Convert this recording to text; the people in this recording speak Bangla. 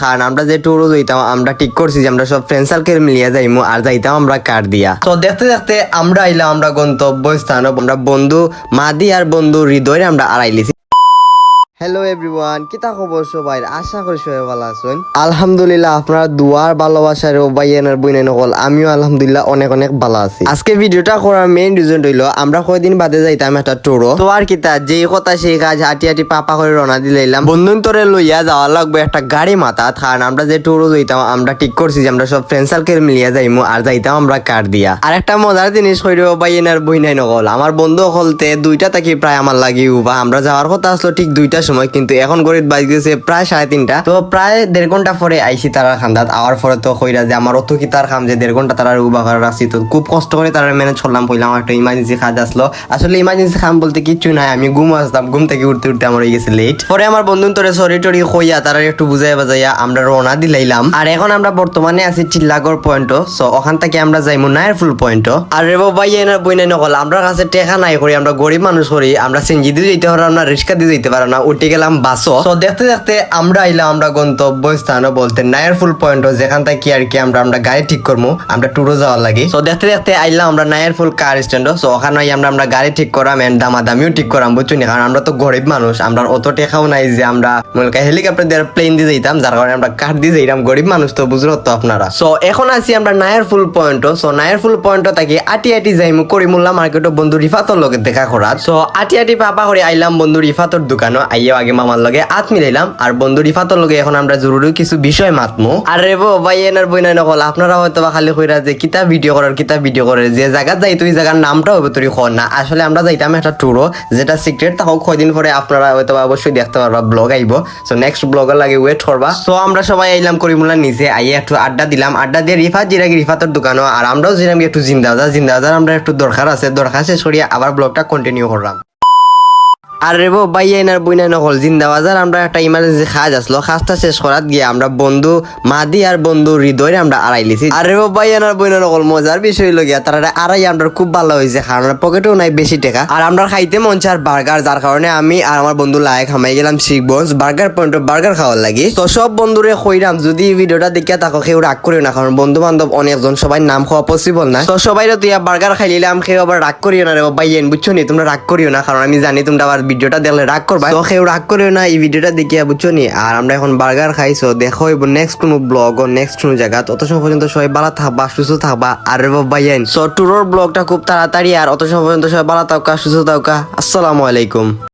কারণ আমরা যে ট্যুরও যাইতাম আমরা ঠিক করছি যে আমরা সব ফ্রেন্ড সার্কেল মিলিয়ে যাইমু আর যাইতাম আমরা কার দিয়া। তো দেখতে দেখতে আমরা আইলাম আমরা গন্তব্য স্থান, আমরা বন্ধু মাদি আর বন্ধু হৃদয় আমরা আড়াইলিছি। হ্যালো এভরিওয়ান, কিতা খবর সবাই? আশা করি সবাই ভালো আছেন। আলহামদুলিল্লাহ আপনারা দুয়ার ভালোবাসার ও বাইয়ানের বইনে নকল আমিও আলহামদুলিল্লাহ অনেক অনেক ভালো আছি। আজকে ভিডিওটা করার মেইন রিজন হইলো আমরা কয়দিন বাদে যাইতাম একটা ট্যুরও। তো আর কিতা যেই কথা সেই কাজ হাঁটি হাঁটি পাপা করে রওনা দিলাম বন্ধুন্তরে লইয়া যাওয়া লাগবে একটা গাড়ি মাথা। কারণ আমরা যে ট্যুরও যাইতাম আমরা ঠিক করছি যে আমরা সব ফ্রেন্ড সার্কেল মিলিয়ে যাইমু আর যাইতাম আমরা কার দিয়া। আর একটা মজার জিনিস কইরো বাইয়ানের বইনাই নকল আমার বন্ধু হলতে দুইটা থাকি প্রায় আমার লাগি উবা আমরা যাওয়ার কথা আসলো ঠিক দুইটার সময়, কিন্তু এখন গড়িত বাজ গেছে প্রায় 3:30। তো প্রায় 1.5 ঘন্টা পরে আইসি তারা খান্দাত আওয়ার পরে তো কইরা যে আমার অত কি তার খাম যে 1.5 ঘন্টা তারা উবা করে রাখছি। তো খুব কষ্ট করে তারা ম্যানেজ করলাম, পইলাম একটা ইমার্জেন্সি কাজ আসলো। আসলে ইমার্জেন্সি খাম বলতে কিচ্ছু নাই, আমি ঘুম আসতাম, ঘুম থেকে উঠতে উঠতে আমার হয়ে গেছে লেট। পরে আমার বন্ধু তোরে সরি টরি কইয়া তারা একটু বুঝাই বাজাইয়া আমরা রওনা দিলাইলাম। আর এখন আমরা বর্তমানে আছি চিল্লাগড় পয়েন্ট। সো ওখান থেকে আমরা যাইমু নায়ারফুল পয়েন্ট। আর রে ভাই এনার বইনা নকল আমরা কাছে টেকা নাই করি, আমরা গরিব মানুষ করি, আমরা সিনজি দিয়ে যাইতে পারো না, রিক্সা দিয়ে যাইতে পারো না, উঠে গেলাম বাসও। তো দেখতে দেখতে আমরা আইলাম আমরা গন্তব্য স্থান বলতে নায়ারফুল পয়েন্ট, যেখান থেকে আর কি আমরা গাড়ি ঠিক করবো আমরা ট্যুরও যাওয়ার লাগে। তো দেখতে দেখতে আইলাম আমরা নায়ারফুল কার স্ট্যান্ড। সো ওখানে আমরা গাড়ি ঠিক করাম এন্ড দামাদামিও ঠিক করাম, বুঝছো নি? কারণ আমরা তো গরিব মানুষ, আমরা অত টেকাও নাই যে আমরা হেলিকপ্টার দিয়ে প্লেন দিয়ে যাইতাম, যার কারণে আমরা কার দিয়ে যাইতাম, গরিব মানুষ তো বুঝলো তো আপনারা। সো এখন আছি আমরা নায়ারফুল পয়েন্ট। সো নায়ারফুল পয়েন্ট থাকি আটি আটি যাইমু করিমুল্লা মার্কেট বন্ধু রিফাতর লগে দেখা করার। সো আটি আটি পাপা করে আইলাম বন্ধু রিফাতর দোকানও, আইয়াও আগে মামার লগে হাত মিলাইলাম আর বন্ধু রিফাতর লগে এখন আমরা জরুরি কিছু বিষয় মাতমু। আর রেবো ভাই এনার বইনা নকল আপনারা হয়তো বা খালি কইরা যে কিতা ভিডিও করে যে জায়গা যাই তুই জায়গার নামটা হবে তুই খন না। আসলে আমরা যাইতাম একটা ট্যুরও, যেটা সিক্রেট থাকুক কয়দিন পরে আপনারা হয়তো অবশ্যই দেখতে পারবা, ব্লগ আইব। সো নেক্সট ব্লগের লাগে ওয়েট করবা। সো আমরা সবাই আইলাম করিমুল্লার নিচে, আইয়া একটু আড্ডা দিলাম, আড্ডা দিয়ে রিফাত জিরাগি রিফাতর দোকানও আর আমরাও জিরাম একটু জিন্দাবাজার আমরা একটু দরকার আছে, দরকার শেষ করিয়া আবার ব্লগটা কন্টিনিউ করলাম। আর রেবো বাইয়া এনার বইনা নকল জিন্দাবাজার আমরা একটা ইমার্জেন্সি কাজ আসলো, কাজটা শেষ করাত গিয়ে আমরা বন্ধু মাদি আর বন্ধু হৃদয় আমরা আড়াইলিছি। আর রেবো বাইয়া এনার বইনা নকল মজার বিষয় লগিয়া তারা আড়াই আমরা খুব ভালো হয়েছে, কারণ পকেটেও নাই বেশি টাকা আর আমরা খাইতে মন চার বার্গার, যার কারণে আমি আর আমার বন্ধু লায়ক হামাই গেলাম শিখবঞ্জ বার্গার পয়েন্ট বার্গার খাওয়ার লাগি। তো সব বন্ধুরে কইরাম যদি ভিডিওটা দেখিয়া তাকে কেউ রাগ করিও না, কারণ বন্ধু বান্ধব অনেকজন সবাই নাম খাওয়া পসিবল না। তো সবাই তুই বার্গার খাইলিলাম, কেউ আবার রাগ করিও না রে বাইয়েন, বুঝছো নি? তোমরা রাগ করিও না, কারণ আমি জানি তোমরা আবার ভিডিওটা দেখলে রাগ করবা। তো কেউ রাগ করিও না এই ভিডিওটা দেখিয়া, বুঝছো নি? আর আমরা এখন বার্গার খাইছো, দেখো নেক্সট কোনো ব্লগ ও নেক্সট কোনো জায়গা। তত সময় পর্যন্ত সবাই ভালো থাকবা, সুস্থ থাকবা। আর ভাইয়ান সো ট্যুরের ব্লগটা খুব তাড়াতাড়ি, আর অত সময় পর্যন্ত সবাই ভালো থাকা, সুস্থ থাকা। আসসালামু আলাইকুম।